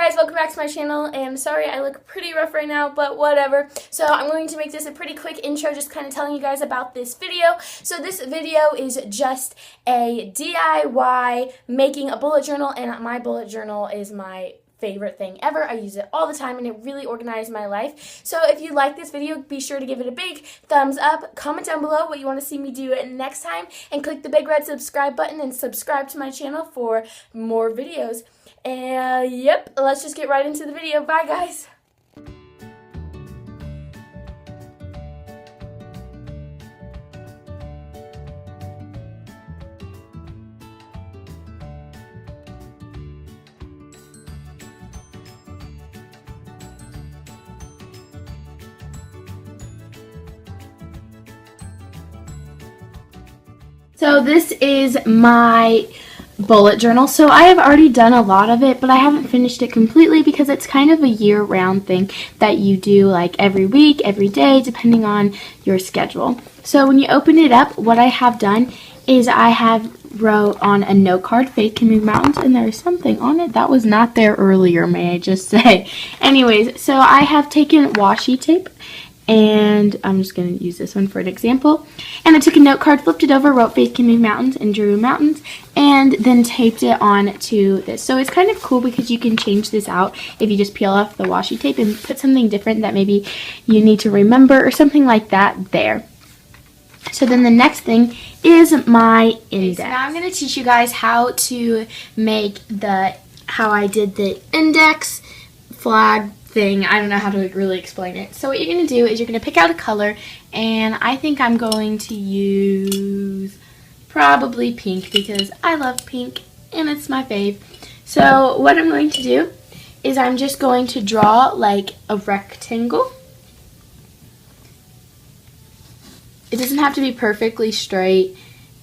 guys, welcome back to my channel, and sorry I look pretty rough right now, but whatever. So I'm going to make this a pretty quick intro, just kind of telling you guys about this video. So this video is just a DIY making a bullet journal, and my bullet journal is my favorite thing ever. I use it all the time and it really organized my life. So if you like this video, be sure to give it a big thumbs up, comment down below what you want to see me do next time, and click the big red subscribe button and subscribe to my channel for more videos. And yep, let's just get right into the video. Bye guys. So this is my bullet journal. So I have already done a lot of it, but I haven't finished it completely because it's kind of a year-round thing that you do like every week, every day, depending on your schedule. So when you open it up, what I have done is I have wrote on a note card, Faith Can Move Mountains, and there is something on it that was not there earlier, may I just say. Anyways, so I have taken washi tape, and I'm just going to use this one for an example. And I took a note card, flipped it over, wrote Faith Can Move Mountains, and drew mountains, and then taped it on to this. So it's kind of cool because you can change this out if you just peel off the washi tape and put something different that maybe you need to remember or something like that there. So then the next thing is my index. So now I'm going to teach you guys how to make how I did the index flag thing. I don't know how to really explain it. So what you're going to do is you're going to pick out a color, and I think I'm going to use probably pink because I love pink and it's my fave. So what I'm going to do is I'm just going to draw like a rectangle. It doesn't have to be perfectly straight.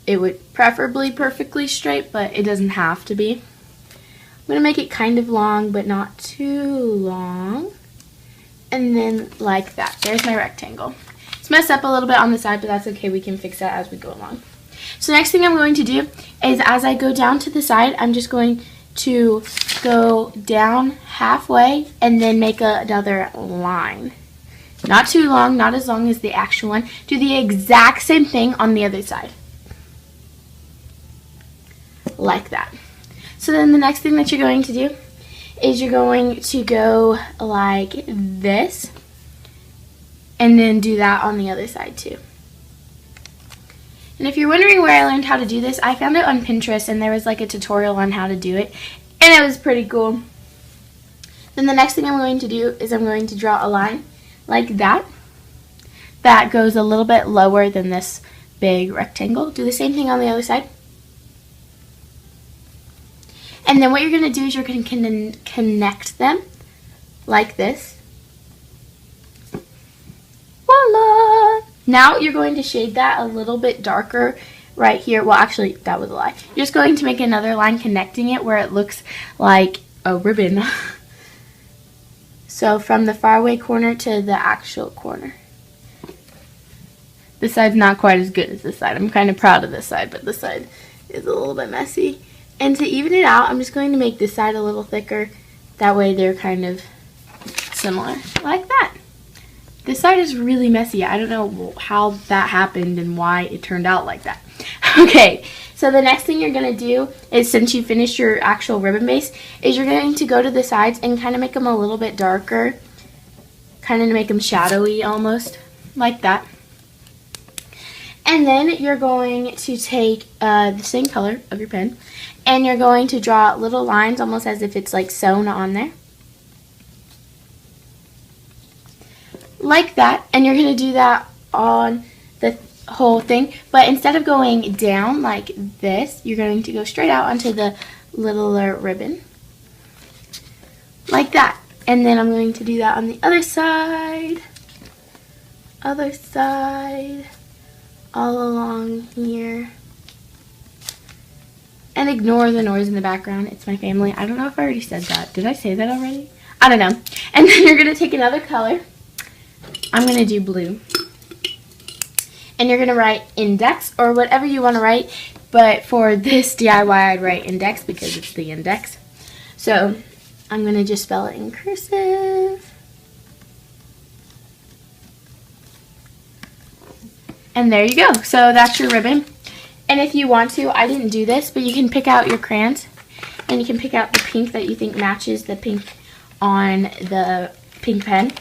It would preferably perfectly straight, but it doesn't have to be. I'm going to make it kind of long, but not too long. And then like that. There's my rectangle. It's messed up a little bit on the side, but that's okay. We can fix that as we go along. So next thing I'm going to do is as I go down to the side, I'm just going to go down halfway and then make another line. Not too long, not as long as the actual one. Do the exact same thing on the other side. Like that. So then the next thing that you're going to do is you're going to go like this and then do that on the other side too. And if you're wondering where I learned how to do this, I found it on Pinterest and there was like a tutorial on how to do it, and it was pretty cool. Then the next thing I'm going to do is I'm going to draw a line like that that goes a little bit lower than this big rectangle. Do the same thing on the other side. And then what you're going to do is you're going to connect them like this. Voila! Now you're going to shade that a little bit darker right here. Well, actually, that was a lie. You're just going to make another line connecting it where it looks like a ribbon. So from the faraway corner to the actual corner. This side's not quite as good as this side. I'm kind of proud of this side, but this side is a little bit messy. And to even it out, I'm just going to make this side a little thicker. That way they're kind of similar, like that. This side is really messy. I don't know how that happened and why it turned out like that. Okay, so the next thing you're going to do is, since you finished your actual ribbon base, is you're going to go to the sides and kind of make them a little bit darker. Kind of make them shadowy almost, like that. And then you're going to take the same color of your pen, and you're going to draw little lines almost as if it's like sewn on there. Like that. And you're going to do that on the whole thing. But instead of going down like this, you're going to go straight out onto the littler ribbon. Like that. And then I'm going to do that on the other side. Other side. All along here. And ignore the noise in the background. It's my family. I don't know if I already said that. Did I say that already? I don't know. And then you're going to take another color. I'm going to do blue. And you're going to write index or whatever you want to write. But for this DIY, I'd write index because it's the index. So I'm going to just spell it in cursive. And there you go. So that's your ribbon. And if you want to, I didn't do this, but you can pick out your crayons. And you can pick out the pink that you think matches the pink on the pink pen.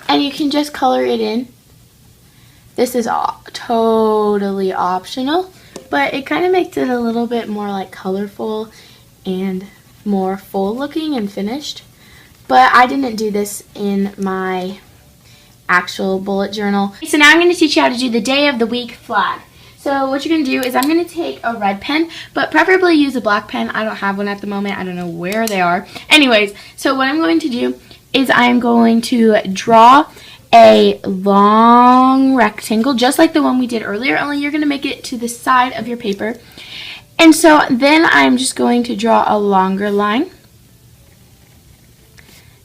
And you can just color it in. This is totally optional, but it kind of makes it a little bit more like colorful and more full looking and finished. But I didn't do this in my actual bullet journal. So now I'm going to teach you how to do the day of the week flag. So what you're going to do is I'm going to take a red pen, but preferably use a black pen. I don't have one at the moment. I don't know where they are. Anyways, so what I'm going to do is I'm going to draw a long rectangle, just like the one we did earlier, only you're going to make it to the side of your paper. And so then I'm just going to draw a longer line.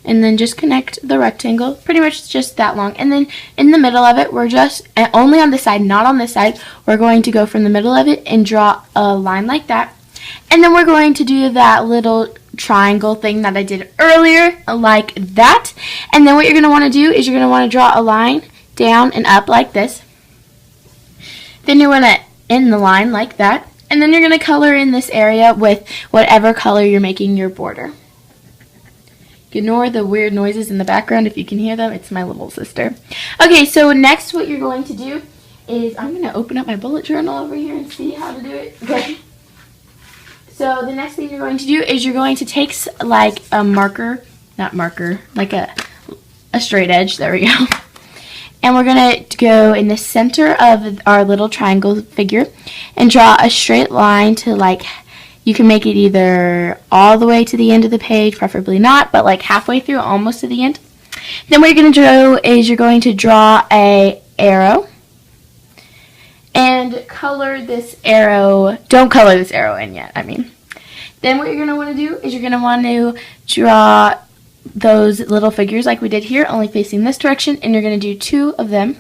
And then just connect the rectangle, pretty much just that long. And then in the middle of it, we're just, only on this side, not on this side, we're going to go from the middle of it and draw a line like that. And then we're going to do that little triangle thing that I did earlier, like that. And then what you're going to want to do is you're going to want to draw a line down and up like this. Then you're going to end the line like that. And then you're going to color in this area with whatever color you're making your border. Ignore the weird noises in the background if you can hear them. It's my little sister. Okay, so next what you're going to do is I'm going to open up my bullet journal over here and see how to do it. Okay. So the next thing you're going to do is you're going to take like a marker, not marker, like a straight edge. There we go. And we're going to go in the center of our little triangle figure and draw a straight line to like, you can make it either all the way to the end of the page, preferably not, but like halfway through, almost to the end. Then what you're going to do is you're going to draw a arrow and color this arrow. Don't color this arrow in yet, I mean. Then what you're going to want to do is you're going to want to draw those little figures like we did here, only facing this direction, and you're going to do 2 of them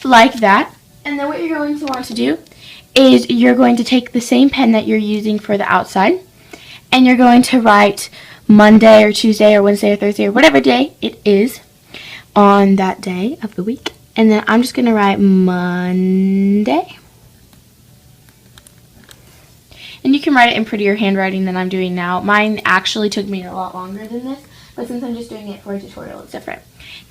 like that. And then what you're going to want to do is you're going to take the same pen that you're using for the outside, and you're going to write Monday or Tuesday or Wednesday or Thursday or whatever day it is on that day of the week. And then I'm just going to write Monday. And you can write it in prettier handwriting than I'm doing now. Mine actually took me a lot longer than this, but since I'm just doing it for a tutorial, it's different.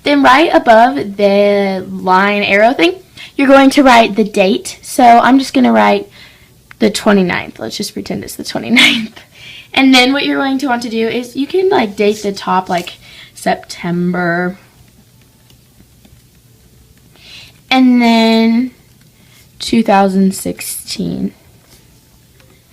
Then right above the line arrow thing, you're going to write the date. So I'm just going to write the 29th. Let's just pretend it's the 29th. And then what you're going to want to do is you can like date the top like September. And then 2016.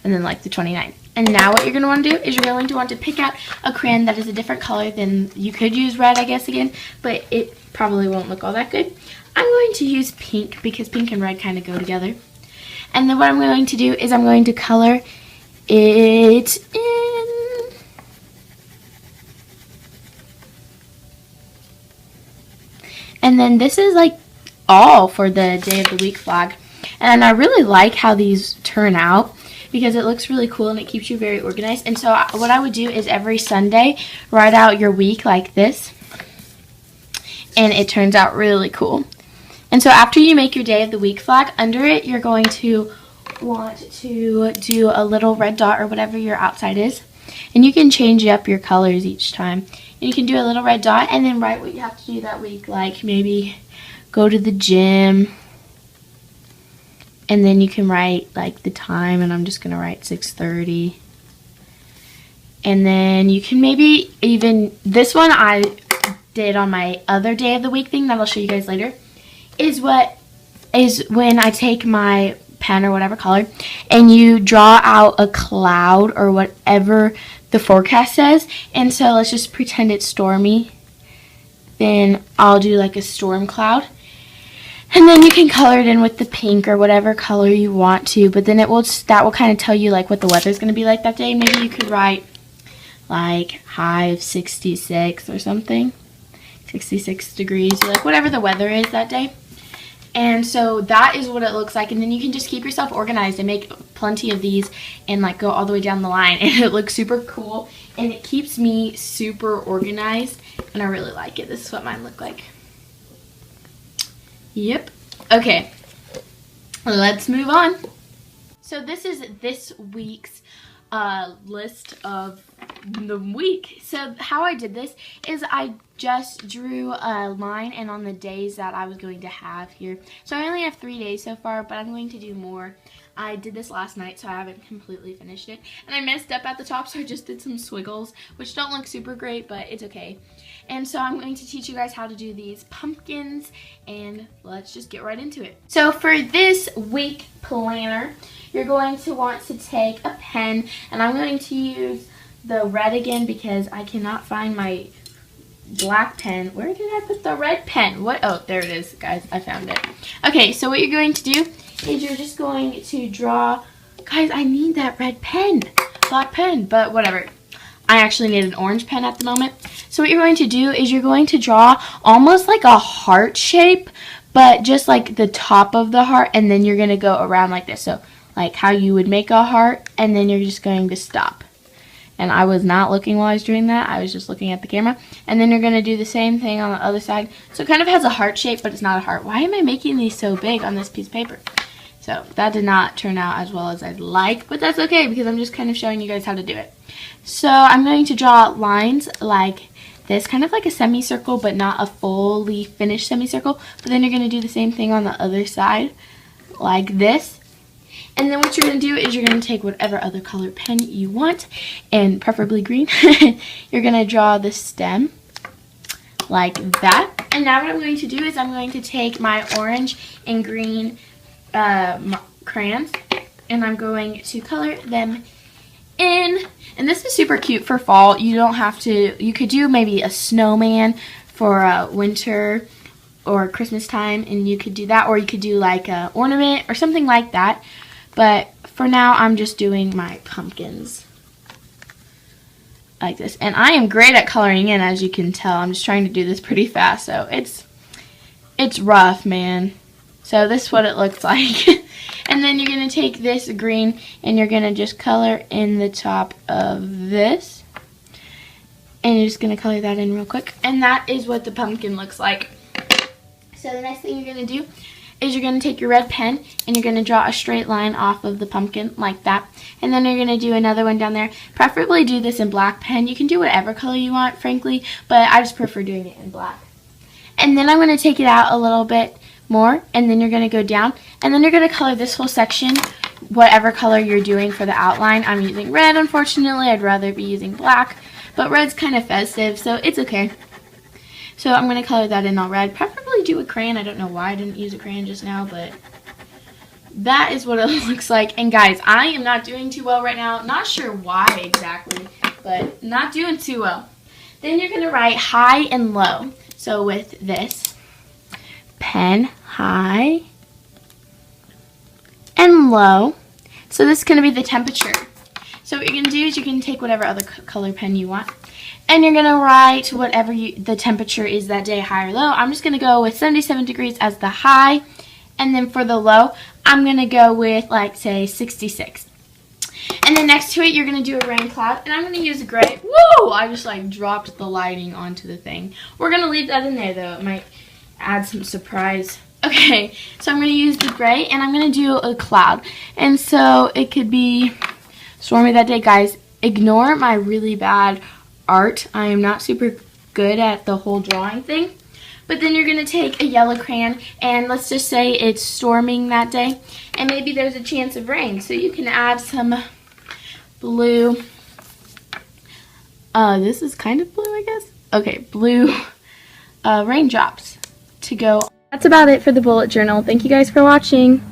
And then like the 29th. And now what you're going to want to do is you're going to want to pick out a crayon that is a different color than, you could use red I guess again, but it probably won't look all that good. I'm going to use pink because pink and red kind of go together. And then what I'm going to do is I'm going to color it in. And then this is like all for the day of the week flag. And I really like how these turn out because it looks really cool and it keeps you very organized. And so what I would do is every Sunday write out your week like this. And it turns out really cool. And so after you make your day of the week flag, under it you're going to want to do a little red dot or whatever your outside is. And you can change up your colors each time. And you can do a little red dot and then write what you have to do that week, like maybe go to the gym. And then you can write like the time, and I'm just going to write 6:30. And then you can maybe even, this one I did on my other day of the week thing that I'll show you guys later, is when I take my pen or whatever color and you draw out a cloud or whatever the forecast says. And so let's just pretend it's stormy. Then I'll do like a storm cloud. And then you can color it in with the pink or whatever color you want to, but then that will kind of tell you like what the weather's going to be like that day. Maybe you could write like high of 66 or something, 66 degrees, or like whatever the weather is that day. And so that is what it looks like, and then you can just keep yourself organized and make plenty of these and like go all the way down the line, and it looks super cool and it keeps me super organized, and I really like it. This is what mine look like. Yep. Okay, let's move on. So this is this week's list of the week. So how I did this is I just drew a line and on the days that I was going to have here. So I only have 3 days so far, but I'm going to do more. I did this last night, so I haven't completely finished it. And I messed up at the top, so I just did some squiggles, which don't look super great, but it's okay. And so I'm going to teach you guys how to do these pumpkins, and let's just get right into it. So for this week planner, you're going to want to take a pen, and I'm going to use the red again because I cannot find my black pen. Where did I put the red pen? What? Oh, there it is, guys. I found it. Okay, so what you're going to do is you're just going to draw. Guys, I need that red pen, black pen, but whatever. I actually need an orange pen at the moment. So what you're going to do is you're going to draw almost like a heart shape, but just like the top of the heart, and then you're going to go around like this. So like how you would make a heart, and then you're just going to stop. And I was not looking while I was doing that. I was just looking at the camera. And then you're going to do the same thing on the other side. So it kind of has a heart shape, but it's not a heart. Why am I making these so big on this piece of paper? So that did not turn out as well as I'd like, but that's okay because I'm just kind of showing you guys how to do it. So I'm going to draw lines like this, kind of like a semicircle, but not a fully finished semicircle. But then you're going to do the same thing on the other side, like this. And then what you're going to do is you're going to take whatever other color pen you want, and preferably green. You're going to draw the stem like that. And now what I'm going to do is I'm going to take my orange and green crayons, and I'm going to color them in. And this is super cute for fall. You don't have to, you could do maybe a snowman for winter or Christmas time, and you could do that, or you could do like a ornament or something like that. But for now, I'm just doing my pumpkins like this. And I am great at coloring in, as you can tell. I'm just trying to do this pretty fast, so it's rough, man. So this is what it looks like. And then you're going to take this green, and you're going to just color in the top of this. And you're just going to color that in real quick. And that is what the pumpkin looks like. So the next thing you're going to do is you're going to take your red pen and you're going to draw a straight line off of the pumpkin like that. And then you're going to do another one down there. Preferably do this in black pen. You can do whatever color you want, frankly, but I just prefer doing it in black. And then I'm going to take it out a little bit more, and then you're going to go down, and then you're going to color this whole section whatever color you're doing for the outline. I'm using red, unfortunately. I'd rather be using black, but red's kind of festive, so it's okay. So I'm going to color that in all red. Preferably do a crayon. I don't know why I didn't use a crayon just now, but that is what it looks like. And guys, I am not doing too well right now. Not sure why exactly, but not doing too well. Then you're going to write high and low. So with this pen, high and low. So this is going to be the temperature. So what you're going to do is you can take whatever other color pen you want, and you're going to write whatever the temperature is that day, high or low. I'm just going to go with 77 degrees as the high, and then for the low, I'm going to go with, like, say, 66. And then next to it, you're going to do a rain cloud, and I'm going to use gray. Whoa! I just, like, dropped the lighting onto the thing. We're going to leave that in there, though. It might add some surprise. Okay, so I'm going to use the gray, and I'm going to do a cloud. And so it could be stormy that day. Guys, ignore my really bad art. I am not super good at the whole drawing thing. But then you're going to take a yellow crayon, and let's just say it's storming that day, and maybe there's a chance of rain. So you can add some blue. This is kind of blue, I guess. Okay, blue raindrops to go. That's about it for the bullet journal. Thank you guys for watching.